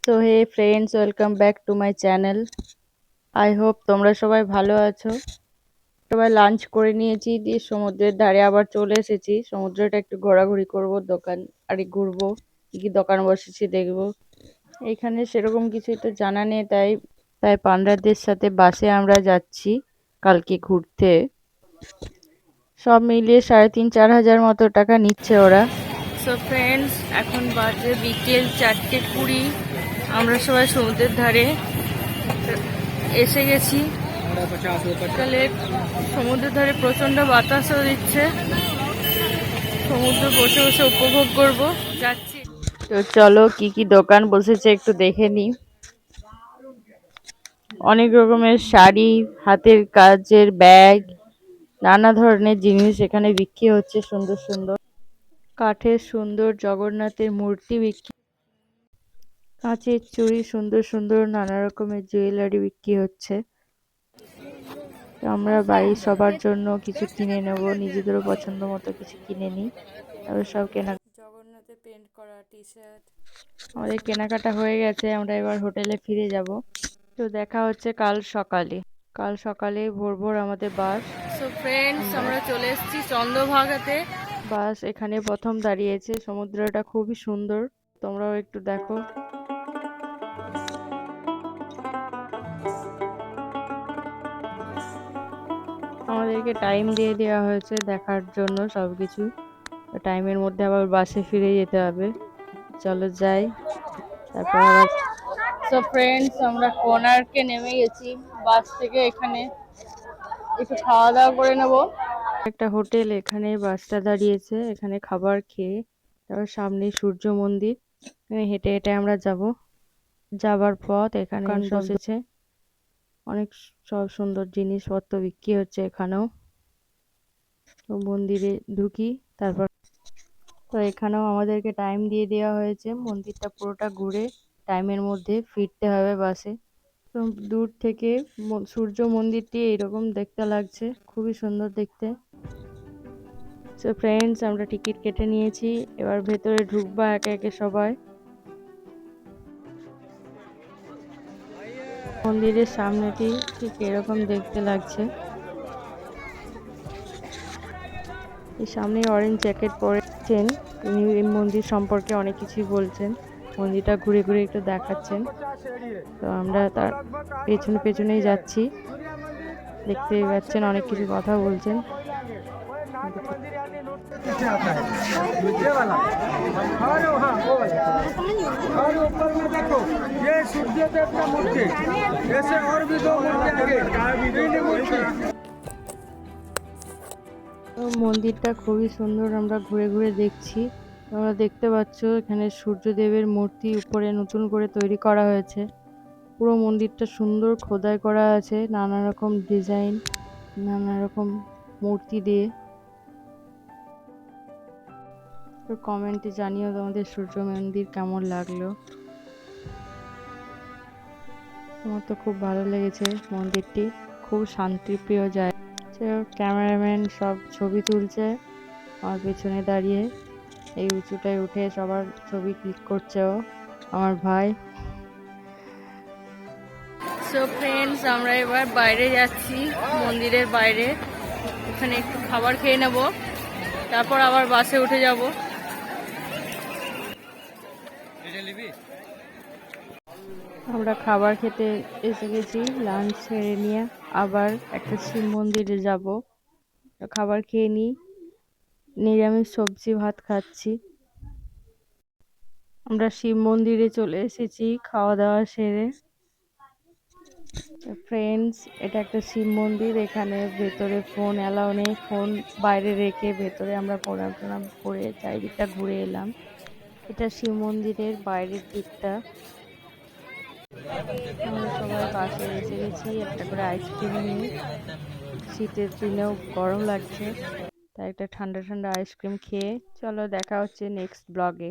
So hey friends, welcome back to my channel. I hope তোমরা সবাই ভালো আছো। সবাই লাঞ্চ করে নিয়েছি, দিয়ে সমুদ্রের ধারে আবার চলে এসেছি। সমুদ্রটা একটু ঘোরাঘুরি করব, দোকান আরে ঘুরবো, কি কি দোকান বসেছি দেখবো। এখানে সেরকম কিছুই তো জানা নেই, তাই তাই পান্ডাদের সাথে বাসে আমরা যাচ্ছি কালকে ঘুরতে। সব মিলিয়ে 3,500-4,000 মতো টাকা নিচ্ছে ওরা। সো ফ্রেন্ডস, এখন বাজে বিকেল 4:20। আমরা সবাই সমুদ্রের ধারে এসে গেছি। তাহলে সমুদ্রের ধারে প্রচন্ড বাতাসও দিচ্ছে, সমুদ্র বসে বসে উপভোগ করব। যাচ্ছি তো, চলো কি কি দোকান বসেছে একটু দেখে নিই। অনেক রকমের শাড়ি, হাতের কাজের ব্যাগ, নানা ধরনের জিনিস এখানে বিক্রি হচ্ছে। সুন্দর সুন্দর কাঠের সুন্দর জগন্নাথের মূর্তি বিক্রি, কাঁচের চুড়ি, সুন্দর সুন্দর নানা রকমের জুয়েলারি বিক্রি হচ্ছে। তো আমরা বাড়ির সবার জন্য কিছু কিনে নেব, নিজেদেরও পছন্দ মতো কিছু কিনে নিই। তারপর সব জগন্নাথে পেন্ট করা টি শার্ট। আমাদের কেনাকাটা হয়ে গেছে, আমরা এবার হোটেলে ফিরে যাব। তো দেখা হচ্ছে কাল সকালে। কাল সকালে ভোর ভোর আমাদের বাস। সো ফ্রেন্ডস, আমরা চলে এসেছি চন্দ্রভাগাতে। বাস এখানে প্রথম দাঁড়িয়েছে। সমুদ্রটা খুবই সুন্দর, তোমরাও একটু দেখো। আমাদেরকে টাইম দিয়ে দেওয়া হয়েছে দেখার জন্য সবকিছু। টাইমের মধ্যে আবার বাসে ফিরে যেতে হবে। চলো যাই। তারপর আবার সো ফ্রেন্ডস, আমরা কোণার্কে নেমে গেছি বাস থেকে। এখানে একটু খাওয়া দাওয়া করে নেব। একটা হোটেল, এখানে বাসটা দাঁড়িয়েছে। এখানে খাবার খেয়ে তারপর সামনে সূর্য মন্দির, এখানে হেঁটে হেঁটে আমরা যাব। যাবার পথ এখানে বসেছে, অনেক সব সুন্দর জিনিসপত্র বিক্রি হচ্ছে এখানেও। তো মন্দিরে ঢুকি। তারপর তো এখানেও আমাদেরকে টাইম দিয়ে দেওয়া হয়েছে, মন্দিরটা পুরোটা ঘুরে টাইমের মধ্যে ফিরতে হবে বাসে। তো দূর থেকে সূর্য মন্দিরটি এরকম দেখতে লাগছে, খুবই সুন্দর দেখতে। সো ফ্রেন্ডস, আমরা টিকিট কেটে নিয়েছি, এবার ভেতরে ঢুকবা একে একে সবাই। মন্দিরের সামনেটি ঠিক এরকম দেখতে লাগছে। এই সামনে অরেঞ্জ জ্যাকেট পরেছেন, তিনি এই মন্দির সম্পর্কে অনেক কিছুই বলছেন, মন্দিরটা ঘুরে ঘুরে একটু দেখাচ্ছেন। তো আমরা তার পেছনে পেছনেই যাচ্ছি, দেখতেই পাচ্ছেন অনেক কিছু কথা বলছেন। মন্দিরটা খুবই সুন্দর, আমরা ঘুরে ঘুরে দেখছি। তোমরা দেখতে পাচ্ছ এখানে সূর্যদেবের মূর্তি উপরে নতুন করে তৈরি করা হয়েছে। পুরো মন্দিরটা সুন্দর খোদাই করা আছে, নানা রকম ডিজাইন, নানা রকম মূর্তি দিয়ে। তো কমেন্টে জানিও তোমাদের সূর্য মন্দির কেমন লাগলো। আমার তো খুব ভালো লেগেছে মন্দিরটি, খুব শান্তিপ্রিয় জায়গা। ক্যামেরাম্যান সব ছবি তুলছে আমার পেছনে দাঁড়িয়ে, এই উঁচুটায় উঠে সবার ছবি ক্লিক করছে ও, আমার ভাই। সো ফ্রেন্ডস, আমরা এবার বাইরে যাচ্ছি, মন্দিরের বাইরে। ওখানে একটু খাবার খেয়ে নেব, তারপর আবার বাসে উঠে যাব। আমরা খাবার খেতে এসে গেছি, লাঞ্চ সেরে নিয়ে আবার একটা শিব মন্দিরে যাব। খাবার খেয়ে নিই, নিরামিষ সবজি ভাত খাচ্ছি। আমরা শিব মন্দিরে চলে এসেছি খাওয়া দাওয়া সেরে। ফ্রেন্ডস, এটা একটা শিব মন্দির, এখানে ভেতরে ফোন অ্যালাউ নেই, ফোন বাইরে রেখে ভেতরে আমরা প্রণাম টনাম করে চারিদিকটা ঘুরে এলাম। এটা শিব মন্দিরের বাইরের দিকটা। আমরা সবাই বাসে এসে গেছি একটা করে আইসক্রিম নিয়ে। শীতের দিনেও গরম লাগছে, তাই একটা ঠান্ডা ঠান্ডা আইসক্রিম খেয়ে চলো দেখা হচ্ছে নেক্সট ব্লগে।